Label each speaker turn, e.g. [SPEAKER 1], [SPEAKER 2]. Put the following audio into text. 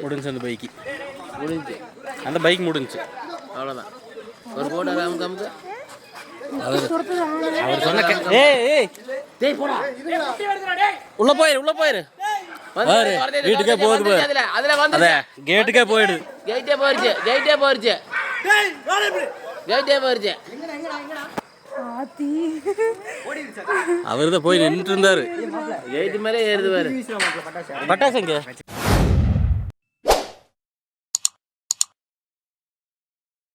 [SPEAKER 1] முடிஞ்சு அந்த பைக்கு அந்த பைக் முடிஞ்சு அவ்வளோதான். ஒரு போட்டோ காமுக்கு அவர் சொன்ன உள்ள போயிரு வீட்டுக்கே போகுது. கேட்டுக்கே போயிடுது. கேட்டே போயிருச்சு. அவர்தான் போய் நின்றுட்டு இருந்தாரு. கேட்டு மேலே ஏறுது பாரு. பட்டாசுங்க